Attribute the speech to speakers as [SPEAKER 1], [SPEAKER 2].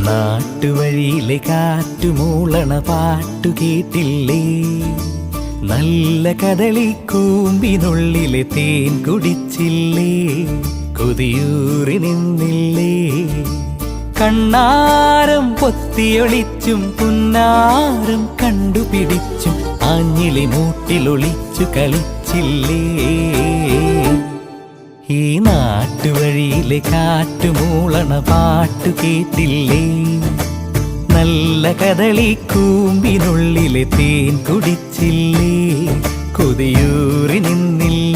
[SPEAKER 1] നാട്ടുവഴിയിലെ കാറ്റുമൂളണ പാട്ടു കേട്ടില്ലേ? നല്ല കദളിക്കൂമ്പിനുള്ളിലെ തേൻ കുടിച്ചില്ലേ? കൊതിയൂറി നിന്നില്ലേ? കണ്ണാരം പൊത്തിയൊളിച്ചും പുന്നാരം കണ്ടുപിടിച്ചും ആഞ്ഞിലി മൂട്ടിലൊളിച്ചു കളിച്ചില്ലേ? ഈ നാട്ടുവഴിയിലെ കാറ്റുമൂളണ പാട്ടു കേട്ടില്ലേ? നല്ല കദളിക്കൂമ്പിനുള്ളിലെ തേൻ കുടിച്ചില്ലേ? കൊതിയൂറി നിന്നില്ലേ?